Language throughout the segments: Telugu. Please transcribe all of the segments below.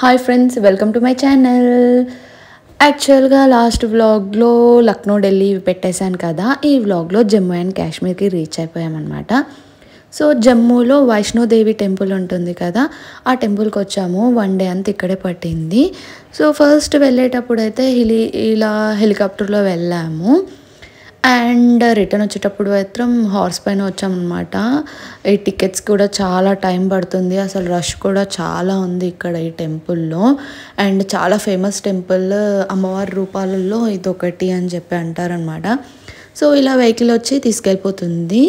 Hi friends, welcome to my channel. యాక్చువల్గా లాస్ట్ వ్లాగ్లో లక్నో ఢిల్లీ పెట్టేశాను కదా. ఈ వ్లాగ్లో జమ్మూ అండ్ కాశ్మీర్కి రీచ్ అయిపోయామన్నమాట. సో జమ్మూలో వైష్ణోదేవి టెంపుల్ ఉంటుంది కదా, ఆ టెంపుల్కి వచ్చాము. 1 డే అంతా ఇక్కడే పట్టింది. సో ఫస్ట్ వెళ్ళేటప్పుడు అయితే ఇలా హెలికాప్టర్లో వెళ్ళాము. అండ్ రిటర్న్ వచ్చేటప్పుడు మాత్రం హార్స్ పైన వచ్చామన్నమాట. ఈ టికెట్స్ కూడా చాలా టైం పడుతుంది. అసలు రష్ కూడా చాలా ఉంది ఇక్కడ ఈ టెంపుల్లో. అండ్ చాలా ఫేమస్ టెంపుల్, అమ్మవారి రూపాలలో ఇదొకటి అని చెప్పి అంటారనమాట. సో ఇలా వెహికల్ వచ్చి తీసుకెళ్ళిపోతుంది.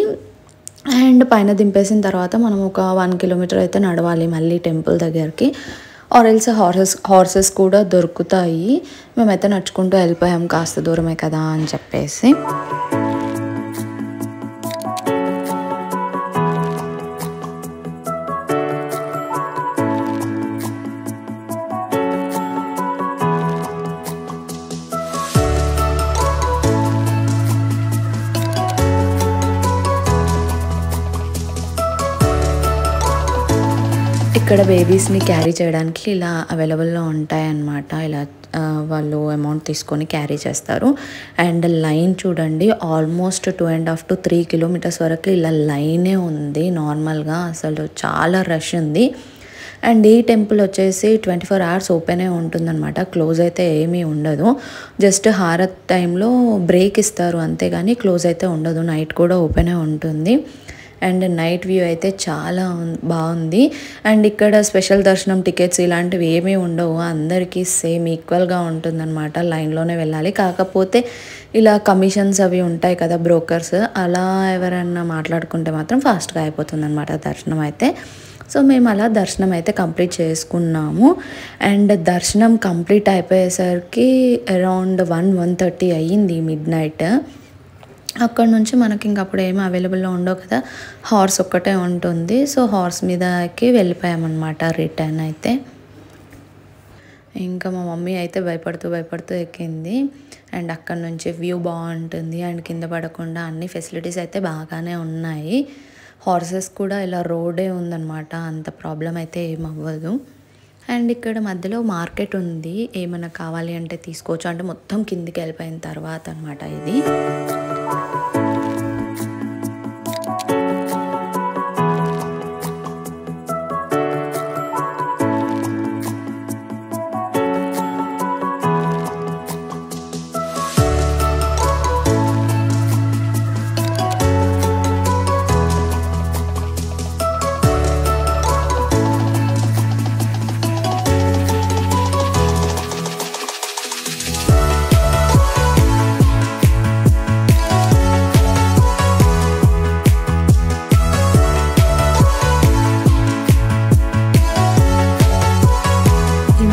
అండ్ పైన దింపేసిన తర్వాత మనం ఒక 1 కిలోమీటర్ అయితే నడవాలి మళ్ళీ టెంపుల్ దగ్గరికి. ఆరెల్స్ హార్సెస్ కూడా దొరుకుతాయి. మేమైతే నడుచుకుంటూ వెళ్ళిపోయాం, కాస్త దూరమే కదా అని చెప్పేసి. ఇక్కడ బేబీస్ని క్యారీ చేయడానికి ఇలా అవైలబుల్లో ఉంటాయన్నమాట. ఇలా వాళ్ళు అమౌంట్ తీసుకొని క్యారీ చేస్తారు. అండ్ లైన్ చూడండి, ఆల్మోస్ట్ 2.5 to 3 కిలోమీటర్స్ వరకు ఇలా లైనే ఉంది. నార్మల్గా అసలు చాలా రష్ ఉంది. అండ్ ఈ టెంపుల్ వచ్చేసి 24 hours ఓపెనే ఉంటుందన్నమాట. క్లోజ్ అయితే ఏమీ ఉండదు. జస్ట్ హారత్ టైంలో బ్రేక్ ఇస్తారు అంతేగాని క్లోజ్ అయితే ఉండదు. నైట్ కూడా ఓపెనే ఉంటుంది. అండ్ నైట్ వ్యూ అయితే చాలా బాగుంది. అండ్ ఇక్కడ స్పెషల్ దర్శనం టికెట్స్ ఇలాంటివి ఏమీ ఉండవు. అందరికీ సేమ్ ఈక్వల్గా ఉంటుందన్నమాట. లైన్లోనే వెళ్ళాలి. కాకపోతే ఇలా కమిషన్స్ అవి ఉంటాయి కదా, బ్రోకర్స్, అలా ఎవరైనా మాట్లాడుకుంటే మాత్రం ఫాస్ట్గా అయిపోతుందన్నమాట దర్శనం అయితే. సో మేము అలా దర్శనం అయితే కంప్లీట్ చేసుకున్నాము. అండ్ దర్శనం కంప్లీట్ అయిపోయేసరికి అరౌండ్ 1:30 అయ్యింది, మిడ్నైట్. అక్కడ నుంచి మనకి ఇంక అప్పుడు ఏమీ అవైలబుల్లో ఉండవు కదా, హార్స్ ఒక్కటే ఉంటుంది. సో హార్స్ మీదకి వెళ్ళిపోయామన్నమాట రిటర్న్ అయితే. ఇంకా మా మమ్మీ అయితే భయపడుతూ ఎక్కింది. అండ్ అక్కడ నుంచి వ్యూ బాగుంటుంది. అండ్ కింద పడకుండా అన్ని ఫెసిలిటీస్ అయితే బాగానే ఉన్నాయి. హార్సెస్ కూడా ఇలా రోడే ఉందన్నమాట, అంత ప్రాబ్లం అయితే ఏమవ్వదు. అండ్ ఇక్కడ మధ్యలో మార్కెట్ ఉంది, ఏమైనా కావాలి అంటే తీసుకోవచ్చు. అంటే మొత్తం కిందికి వెళ్ళిపోయిన తర్వాత అనమాట ఇది.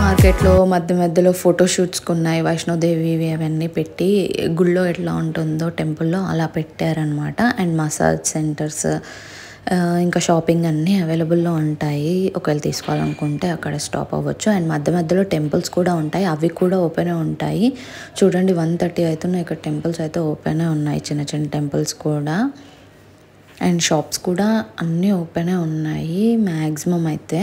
మార్కెట్లో మధ్యలో ఫోటోషూట్స్కి ఉన్నాయి, వైష్ణోదేవి అవన్నీ పెట్టి గుళ్ళో ఎట్లా ఉంటుందో టెంపుల్లో అలా పెట్టారనమాట. అండ్ మసాజ్ సెంటర్స్, ఇంకా షాపింగ్ అన్నీ అవైలబుల్లో ఉంటాయి. ఒకవేళ తీసుకోవాలనుకుంటే అక్కడ స్టాప్ అవ్వచ్చు. అండ్ మధ్యలో టెంపుల్స్ కూడా ఉంటాయి, అవి కూడా ఓపెనే ఉంటాయి. చూడండి 1:30 అవుతున్నాయి, ఇక్కడ టెంపుల్స్ అయితే ఓపెనే ఉన్నాయి, చిన్న టెంపుల్స్ కూడా. అండ్ షాప్స్ కూడా అన్నీ ఓపెనే ఉన్నాయి మ్యాక్సిమం అయితే.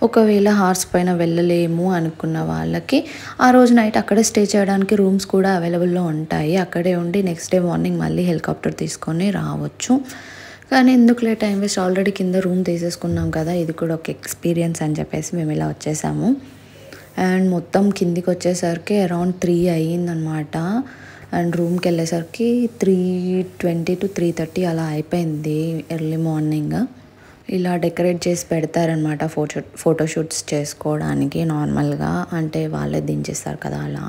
ఒకవేళ హార్స్ పైన వెళ్ళలేము అనుకున్న వాళ్ళకి ఆ రోజు నైట్ అక్కడే స్టే చేయడానికి రూమ్స్ కూడా అవైలబుల్లో ఉంటాయి. అక్కడే ఉండి నెక్స్ట్ డే మార్నింగ్ మళ్ళీ హెలికాప్టర్ తీసుకొని రావచ్చు. కానీ ఎందుకులే టైం వేస్ట్, ఆల్రెడీ కింద రూమ్ తీసేసుకున్నాం కదా, ఇది కూడా ఒక ఎక్స్పీరియన్స్ అని చెప్పేసి మేము ఇలా వచ్చేసాము. అండ్ మొత్తం కిందికి వచ్చేసరికి అరౌండ్ 3 అయ్యిందనమాట. అండ్ రూమ్కి వెళ్ళేసరికి 3:20 to 3:30 అలా అయిపోయింది ఎర్లీ మార్నింగ్. ఇలా డెకరేట్ చేసి పెడతారనమాట ఫోటోషూట్స్ చేసుకోవడానికి నార్మల్గా, అంటే వాళ్ళే దించేస్తారు కదా అలా.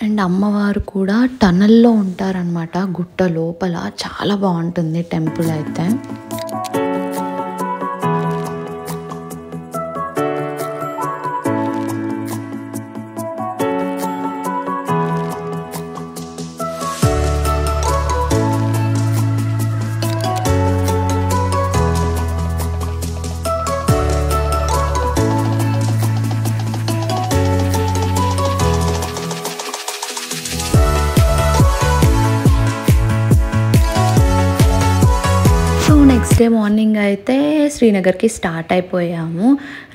అండ్ అమ్మవారు కూడా టనల్లో ఉంటారనమాట, గుట్ట లోపల. చాలా బాగుంటుంది టెంపుల్ అయితే. నెక్స్ట్ డే మార్నింగ్ శ్రీనగర్కి స్టార్ట్ అయిపోయాము.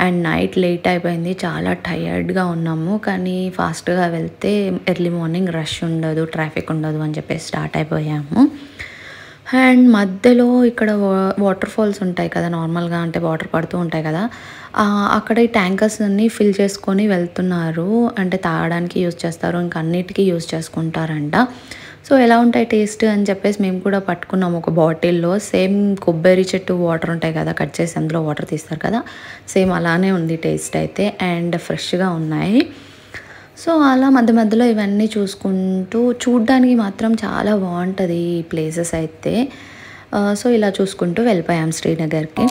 అండ్ నైట్ లేట్ అయిపోయింది, చాలా టయర్డ్గా ఉన్నాము. కానీ ఫాస్ట్గా వెళ్తే ఎర్లీ మార్నింగ్ రష్ ఉండదు, ట్రాఫిక్ ఉండదు అని చెప్పేసి స్టార్ట్ అయిపోయాము. అండ్ మధ్యలో ఇక్కడ వాటర్ ఫాల్స్ ఉంటాయి కదా, నార్మల్గా అంటే వాటర్ పడుతూ ఉంటాయి కదా, అక్కడ ఈ ట్యాంకర్స్ అన్నీ ఫిల్ చేసుకొని వెళ్తున్నారు. అంటే తాగడానికి యూజ్ చేస్తారు, ఇంకా అన్నిటికీ యూజ్ చేసుకుంటారంట. సో ఎలా ఉంటాయి టేస్ట్ అని చెప్పేసి మేము కూడా పట్టుకున్నాము ఒక బాటిల్లో. సేమ్ కొబ్బరి చెట్టు వాటర్ ఉంటాయి కదా, కట్ చేసి అందులో వాటర్ తీస్తారు కదా, సేమ్ అలానే ఉంది టేస్ట్ అయితే. అండ్ ఫ్రెష్గా ఉన్నాయి. సో అలా మధ్య మధ్యలో ఇవన్నీ చూసుకుంటూ, చూడ్డానికి మాత్రం చాలా బాగుంటుంది ఈ ప్లేసెస్ అయితే. సో ఇలా చూసుకుంటూ వెళ్ళిపోయాం శ్రీనగర్కి.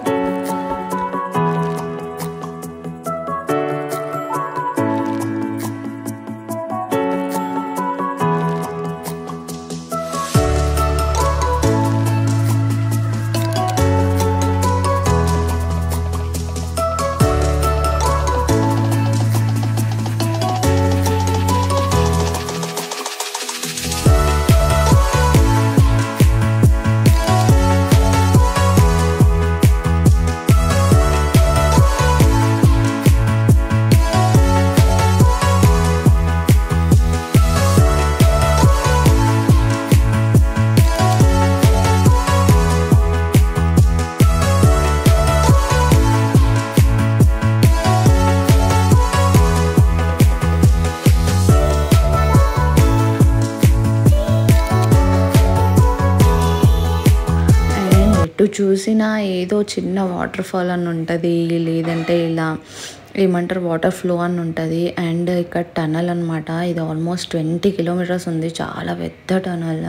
చూసినా ఏదో చిన్న వాటర్ ఫాల్ అని ఉంటుంది, లేదంటే ఇలా ఏమంటారు వాటర్ ఫ్లో అని ఉంటుంది. అండ్ ఇక్కడ టనల్ అనమాట, ఇది ఆల్మోస్ట్ 20 కిలోమీటర్స్ ఉంది, చాలా పెద్ద టనల్.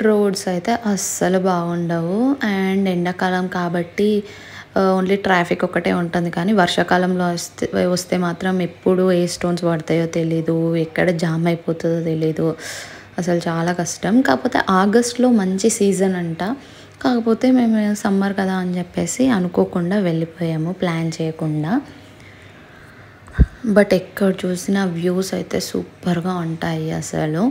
రోడ్స్ అయితే అస్సలు బాగుండవు. అండ్ ఎండాకాలం కాబట్టి ఓన్లీ ట్రాఫిక్ ఒకటే ఉంటుంది. కానీ వర్షాకాలంలో వస్తే మాత్రం ఎప్పుడు ఏ స్టోన్స్ పడతాయో తెలీదు, ఎక్కడ జామ్ అయిపోతుందో తెలీదు, అసలు చాలా కష్టం. కాకపోతే ఆగస్ట్లో మంచి సీజన్ అంట. కాకపోతే మేము సమ్మర్ కదా అని చెప్పేసి అనుకోకుండా వెళ్ళిపోయాము, ప్లాన్ చేయకుండా. బట్ ఎక్కడ చూసిన వ్యూస్ అయితే సూపర్గా ఉంటాయి అసలు.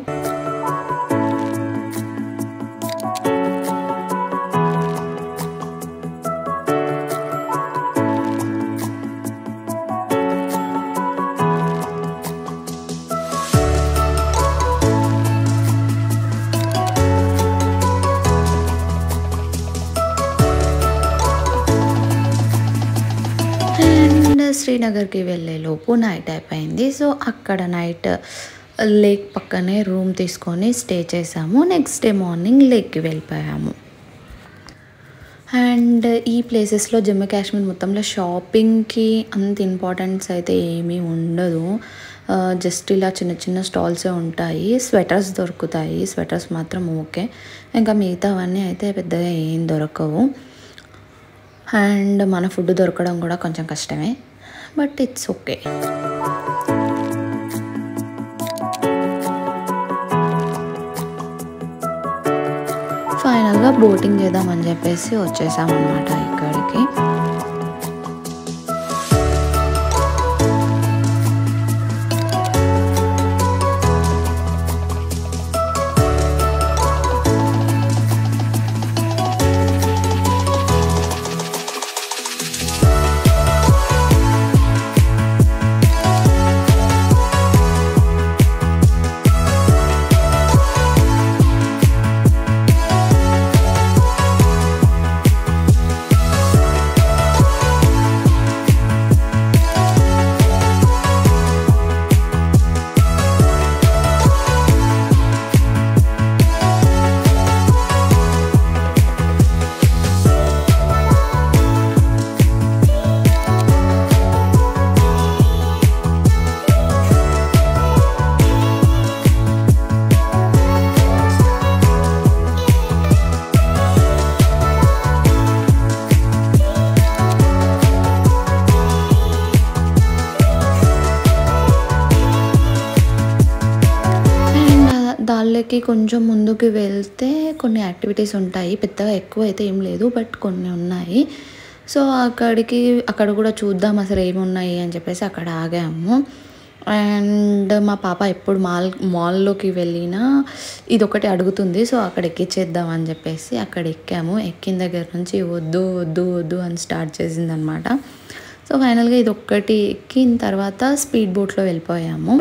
శ్రీనగర్కి వెళ్ళేలోపు నైట్ అయిపోయింది. సో అక్కడ నైట్ లేక్ పక్కనే రూమ్ తీసుకొని స్టే చేసాము. నెక్స్ట్ డే మార్నింగ్ లేక్కి వెళ్ళిపోయాము. అండ్ ఈ ప్లేసెస్లో జమ్మూ కాశ్మీర్ మొత్తంలో షాపింగ్కి అంత ఇంపార్టెన్స్ అయితే ఏమీ ఉండదు. జస్ట్ ఇలా చిన్న చిన్న స్టాల్సే ఉంటాయి. స్వెటర్స్ దొరుకుతాయి, స్వెటర్స్ మాత్రం ఓకే. ఇంకా మిగతావన్నీ అయితే పెద్దగా ఏం దొరకవు. అండ్ మన ఫుడ్ దొరకడం కూడా కొంచెం కష్టమే, బట్ ఇట్స్ ఓకే. ఫైనల్గా బోటింగ్ చేద్దామని చెప్పేసి వచ్చేసామన్నమాట ఇక్కడికి. వాళ్ళకి కొంచెం ముందుకు వెళ్తే కొన్ని యాక్టివిటీస్ ఉంటాయి. పెద్దగా ఎక్కువ అయితే ఏం లేదు. బట్ కొన్ని ఉన్నాయి. సో, అక్కడ కూడా చూద్దాం అసలు ఏమున్నాయి అని చెప్పేసి అక్కడ ఆగాము. అండ్ మా పాప ఎప్పుడు మాల్‌లోకి వెళ్ళినా ఇదొకటి అడుగుతుంది. సో, అక్కడ ఎక్కిచ్చేద్దాం అని చెప్పేసి అక్కడ ఎక్కాము. ఎక్కిన దగ్గర నుంచి వద్దు, వద్దు, వద్దు అని స్టార్ట్ చేసిందనమాట. సో, ఫైనల్‌గా ఇదొక్కటి ఎక్కిన తర్వాత స్పీడ్ బోట్‌లో వెళ్ళిపోయాము.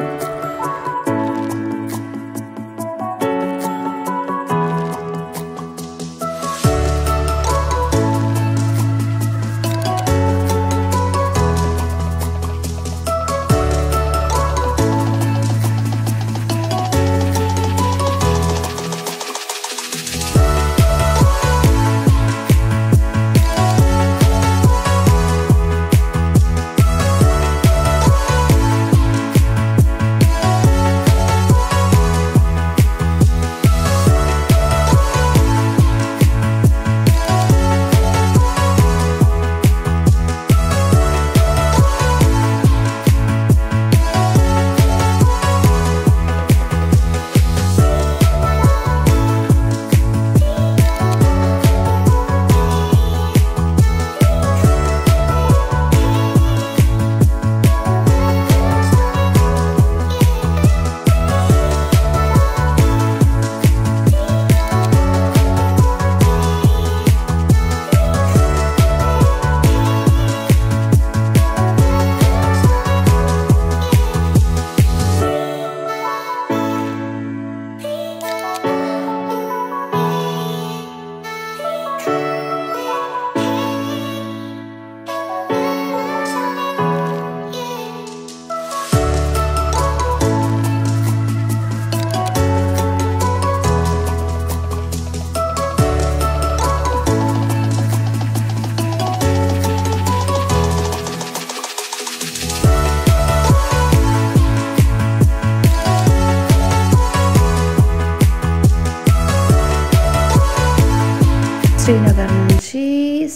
శ్రీనగర్ నుంచి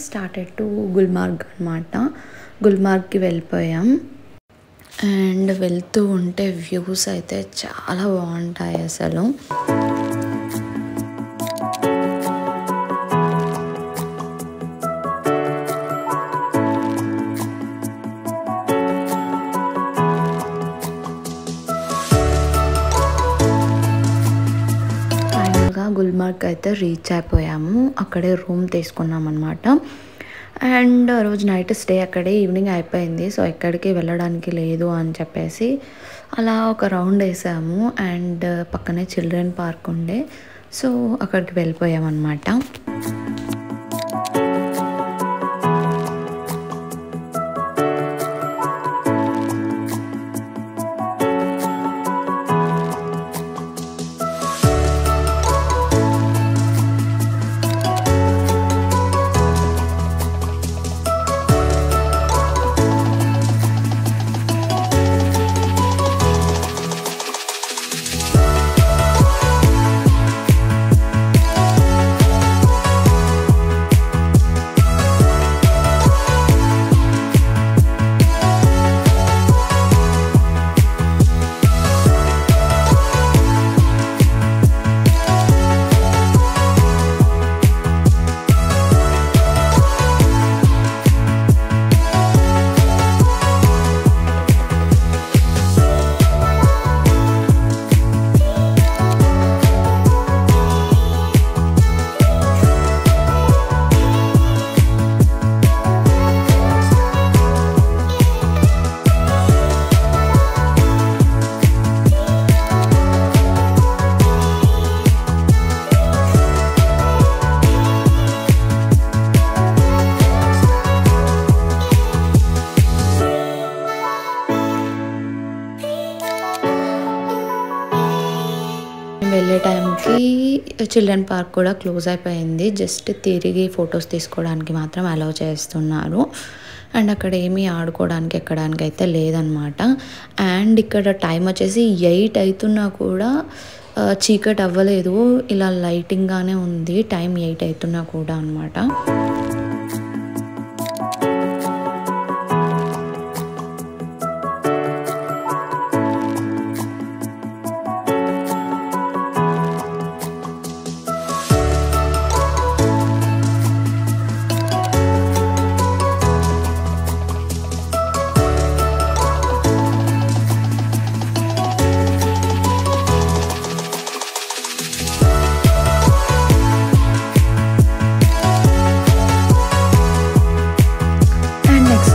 స్టార్టెడ్ టు గుల్మార్గ్ అనమాట. గుల్మార్గ్కి వెళ్ళిపోయాం. అండ్ వెళ్తూ ఉంటే వ్యూస్ అయితే చాలా బాగుంటాయి అసలు. గుల్మార్గ్ అయితే రీచ్ అయిపోయాము. అక్కడే రూమ్ తీసుకున్నాం అనమాట. అండ్ ఆ రోజు నైట్ స్టే అక్కడే, ఈవినింగ్ అయిపోయింది. సో ఎక్కడికి వెళ్ళడానికి లేదు అని చెప్పేసి అలా ఒక రౌండ్ వేసాము. అండ్ పక్కనే చిల్డ్రన్ పార్క్ ఉండే, సో అక్కడికి వెళ్ళిపోయామన్నమాట. వెళ్ళే టైంకి చిల్డ్రన్ పార్క్ కూడా క్లోజ్ అయిపోయింది. జస్ట్ తిరిగి ఫొటోస్ తీసుకోవడానికి మాత్రం అలౌ చేస్తున్నారు. అండ్ అక్కడ ఏమీ ఆడుకోవడానికి ఎక్కడానికి అయితే లేదనమాట. అండ్ ఇక్కడ టైం వచ్చేసి 8 అవుతున్నా కూడా చీకటి అవ్వలేదు, ఇలా లైటింగ్గానే ఉంది. టైం 8 అవుతున్నా కూడా అనమాట.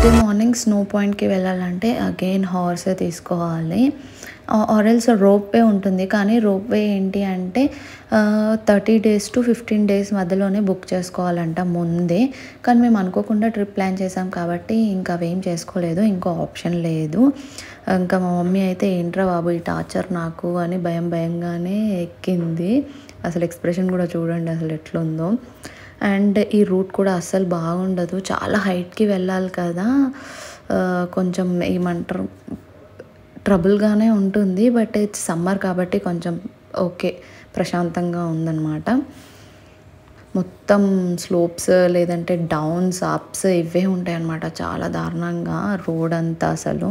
నెక్స్ట్ డే మార్నింగ్ స్నో పాయింట్కి వెళ్ళాలంటే అగైన్ హార్సే తీసుకోవాలి, ఆర్ఎల్స్ రోప్ వే ఉంటుంది. కానీ రోప్ వే ఏంటి అంటే 30 days to 15 days మధ్యలోనే బుక్ చేసుకోవాలంట ముందే. కానీ మేము అనుకోకుండా ట్రిప్ ప్లాన్ చేసాం కాబట్టి ఇంకా అవేం చేసుకోలేదు, ఇంకో ఆప్షన్ లేదు. ఇంకా మా మమ్మీ అయితే ఏంట్రా బాబు ఈ టార్చర్ నాకు అని భయంగానే ఎక్కింది. అసలు ఎక్స్ప్రెషన్ కూడా చూడండి అసలు ఎట్లుందో. అండ్ ఈ రూట్ కూడా అస్సలు బాగుండదు, చాలా హైట్కి వెళ్ళాలి కదా, కొంచెం ఏమంటారు ట్రబుల్గానే ఉంటుంది. బట్ ఇట్స్ సమ్మర్ కాబట్టి కొంచెం ఓకే ప్రశాంతంగా ఉందన్నమాట. మొత్తం స్లోప్స్ లేదంటే డౌన్స్ అప్స్ ఇవే ఉంటాయి అన్నమాట, చాలా దారుణంగా రోడ్ అంతా అసలు.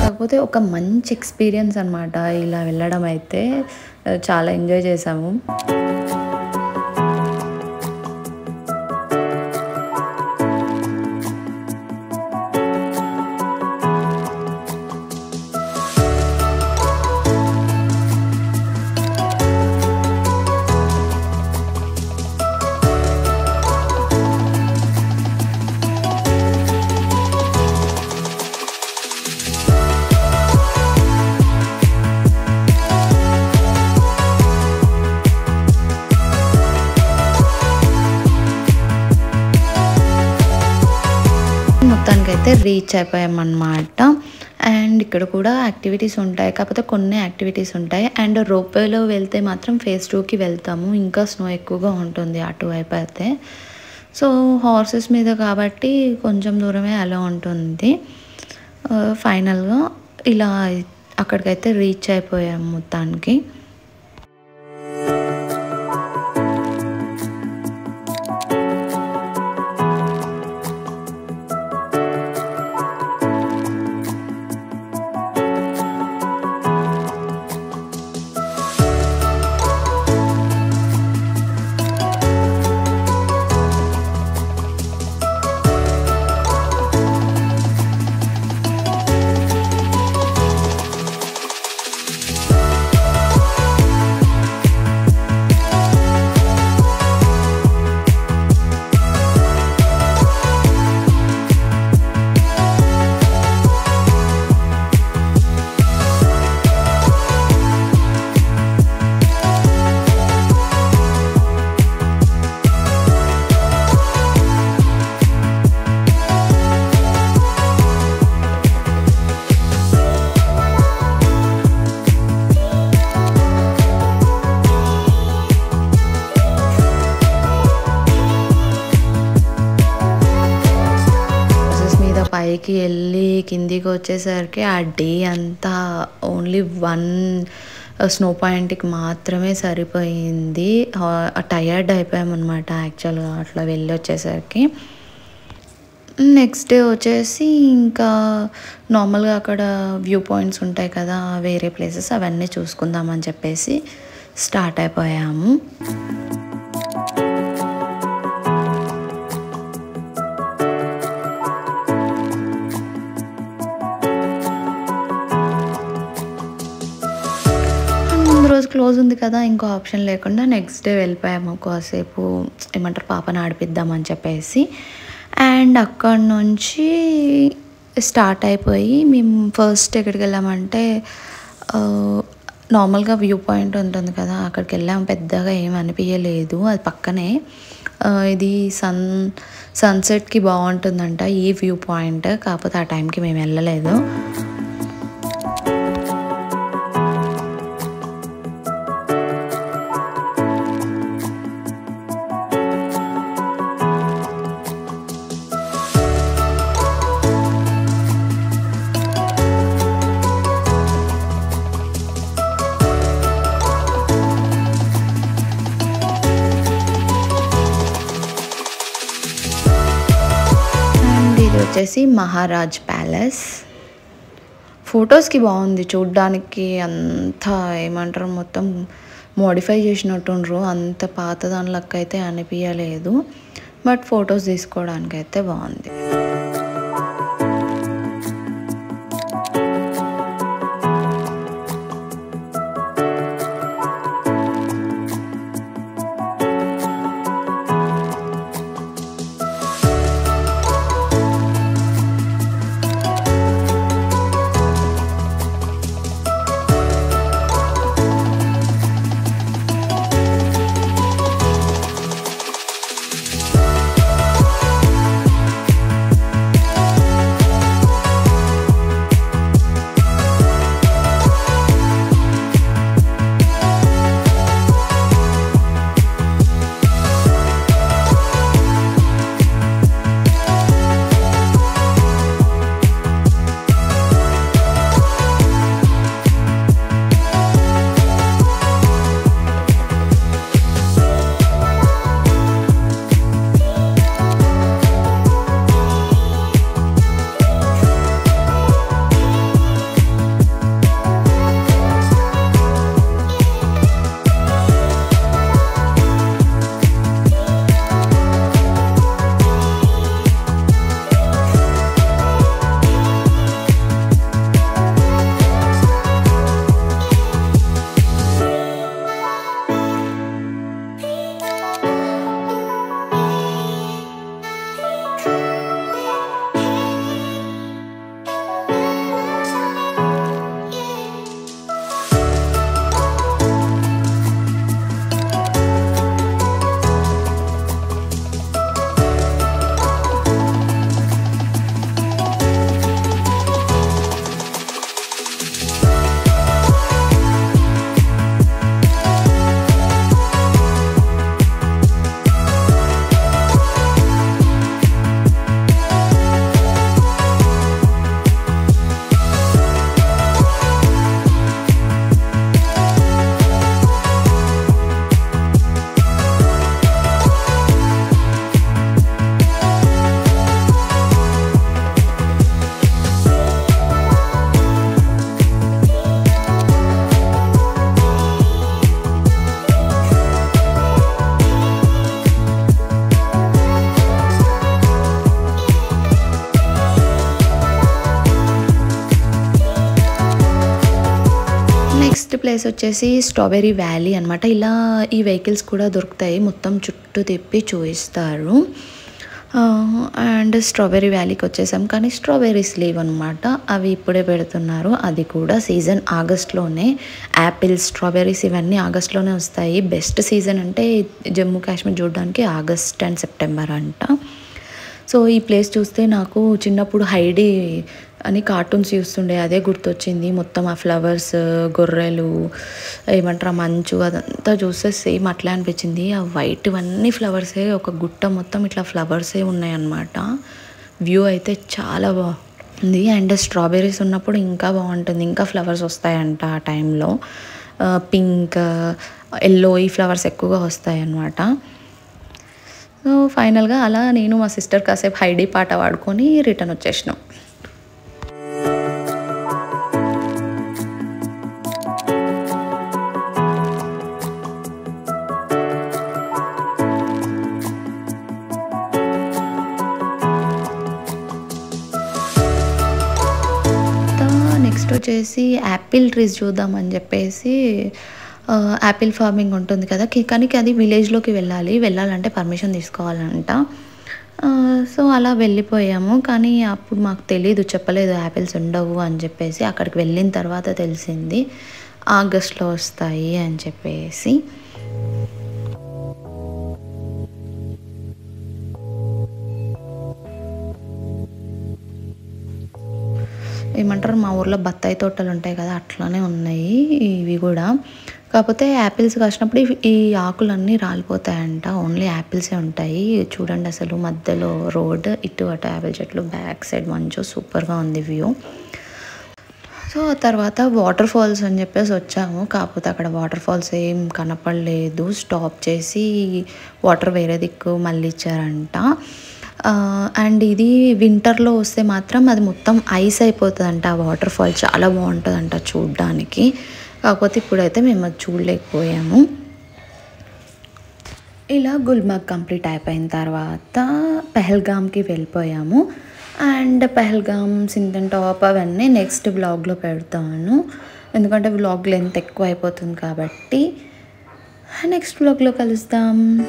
కాకపోతే ఒక మంచి ఎక్స్పీరియన్స్ అనమాట ఇలా వెళ్ళడం, అయితే చాలా ఎంజాయ్ చేసాము. మొత్తానికైతే రీచ్ అయిపోయామన్నమాట. అండ్ ఇక్కడ కూడా యాక్టివిటీస్ ఉంటాయి, కాకపోతే కొన్ని యాక్టివిటీస్ ఉంటాయి. అండ్ రోప్వేలో వెళ్తే మాత్రం phase 2కి వెళ్తాము, ఇంకా స్నో ఎక్కువగా ఉంటుంది అటువైపు అయితే. సో హార్సెస్ మీద కాబట్టి కొంచెం దూరమే అలా ఉంటుంది. ఫైనల్గా ఇలా అక్కడికైతే రీచ్ అయిపోయాము మొత్తానికి. పైకి వెళ్ళి కిందికి వచ్చేసరికి ఆ డే అంతా ఓన్లీ 1 స్నో పాయింట్కి మాత్రమే సరిపోయింది. టయర్డ్ అయిపోయామన్నమాట యాక్చువల్గా అట్లా వెళ్ళి వచ్చేసరికి. నెక్స్ట్ డే వచ్చేసి ఇంకా నార్మల్గా అక్కడ వ్యూ పాయింట్స్ ఉంటాయి కదా వేరే ప్లేసెస్, అవన్నీ చూసుకుందామని చెప్పేసి స్టార్ట్ అయిపోయాము. రోజు క్లోజ్ ఉంది కదా, ఇంకో ఆప్షన్ లేకుండా నెక్స్ట్ డే వెళ్ళిపోయాము. కాసేపు ఏమంటారు పాపను ఆడిపిద్దామని చెప్పేసి. అండ్ అక్కడ నుంచి స్టార్ట్ అయిపోయి మేము ఫస్ట్ ఎక్కడికి వెళ్ళామంటే నార్మల్గా వ్యూ పాయింట్ ఉంటుంది కదా అక్కడికి వెళ్ళాము. పెద్దగా ఏం అనిపించలేదు, అది పక్కనే. ఇది సన్సెట్కి బాగుంటుందంట ఈ వ్యూ పాయింట్, కాకపోతే ఆ టైంకి మేము వెళ్ళలేదు. ఇది వచ్చేసి మహారాజ్ ప్యాలెస్. ఫొటోస్కి బాగుంది, చూడ్డానికి అంతా ఏమంటారు మొత్తం మోడిఫై చేసినట్టుండ్రు, అంత పాత దాని లెక్క అయితే అనిపించలేదు. బట్ ఫొటోస్ తీసుకోవడానికి అయితే బాగుంది. నెక్స్ట్ ప్లేస్ వచ్చేసి స్ట్రాబెర్రీ వ్యాలీ అనమాట. ఇలా ఈ వెహికల్స్ కూడా దొరుకుతాయి, మొత్తం చుట్టూ తిప్పి చూపిస్తారు. అండ్ స్ట్రాబెర్రీ వ్యాలీకి వచ్చేసాం, కానీ స్ట్రాబెర్రీస్ లేవు అనమాట, అవి ఇప్పుడే పెడుతున్నారు. అది కూడా సీజన్ ఆగస్ట్లోనే. యాపిల్స్, స్ట్రాబెర్రీస్ ఇవన్నీ ఆగస్ట్లోనే వస్తాయి. బెస్ట్ సీజన్ అంటే జమ్మూ కాశ్మీర్ చూడడానికి ఆగస్ట్ అండ్ సెప్టెంబర్ అంట. సో ఈ ప్లేస్ చూస్తే నాకు చిన్నప్పుడు హైడీ అని కార్టూన్స్ చూస్తుండే, అదే గుర్తొచ్చింది. మొత్తం ఆ ఫ్లవర్స్, గొర్రెలు, ఏమంటారు మంచు, అదంతా చూస్తే సేమ్ అట్లా అనిపించింది. ఆ వైట్ అన్నీ ఫ్లవర్సే, ఒక గుట్ట మొత్తం ఇట్లా ఫ్లవర్సే ఉన్నాయన్నమాట. వ్యూ అయితే చాలా బాగుంది. అండ్ స్ట్రాబెర్రీస్ ఉన్నప్పుడు ఇంకా బాగుంటుంది, ఇంకా ఫ్లవర్స్ వస్తాయంట ఆ టైంలో. పింక్, ఎల్లో ఈ ఫ్లవర్స్ ఎక్కువగా వస్తాయి అన్నమాట. సో ఫైనల్గా అలా నేను మా సిస్టర్ కాసేపు హైడీ పాట పాడుకొని రిటర్న్ వచ్చేసినాం. నెక్స్ట్ వచ్చేసి యాపిల్ ట్రీస్ చూద్దామని చెప్పేసి, యాపిల్ ఫార్మింగ్ ఉంటుంది కదా, కానీ అది విలేజ్లోకి వెళ్ళాలంటే పర్మిషన్ తీసుకోవాలంట. సో అలా వెళ్ళిపోయాము, కానీ అప్పుడు మాకు తెలీదు, చెప్పలేదు యాపిల్స్ ఉండవు అని చెప్పేసి. అక్కడికి వెళ్ళిన తర్వాత తెలిసింది ఆగస్ట్లో వస్తాయి అని చెప్పేసి. ఏమంటారు, మా ఊర్లో బత్తాయి తోటలు ఉంటాయి కదా, అట్లానే ఉన్నాయి ఇవి కూడా. కాకపోతే యాపిల్స్ కాసినప్పుడు ఈ ఆకులన్నీ రాలిపోతాయంట, ఓన్లీ యాపిల్సే ఉంటాయి. చూడండి అసలు మధ్యలో రోడ్, ఇటు అటు యాపిల్ చెట్లు, బ్యాక్ సైడ్ మంచు, సూపర్గా ఉంది వ్యూ. సో తర్వాత వాటర్ ఫాల్స్ అని చెప్పేసి వచ్చాము, కాకపోతే అక్కడ వాటర్ ఫాల్స్ ఏం కనపడలేదు. స్టాప్ చేసి వాటర్ వేరే దిక్కు మళ్ళీ ఇచ్చారంట. అండ్ ఇది వింటర్లో వస్తే మాత్రం అది మొత్తం ఐస్ అయిపోతుందంట. ఆ వాటర్ ఫాల్ చాలా బాగుంటుందంట చూడ్డానికి. కాకపోతే ఇప్పుడైతే మేము అది చూడలేకపోయాము. ఇలా గుల్మార్గ్ కంప్లీట్ అయిపోయిన తర్వాత పెహల్గామ్కి వెళ్ళిపోయాము. అండ్ పెహల్గామ్, సింధన్ టాప్ అవన్నీ నెక్స్ట్ వ్లాగ్లో పెడతాను. ఎందుకంటే వ్లాగ్ లెంత్ ఎక్కువ అయిపోతుంది కాబట్టి. నెక్స్ట్ వ్లాగ్లో కలుస్తాం.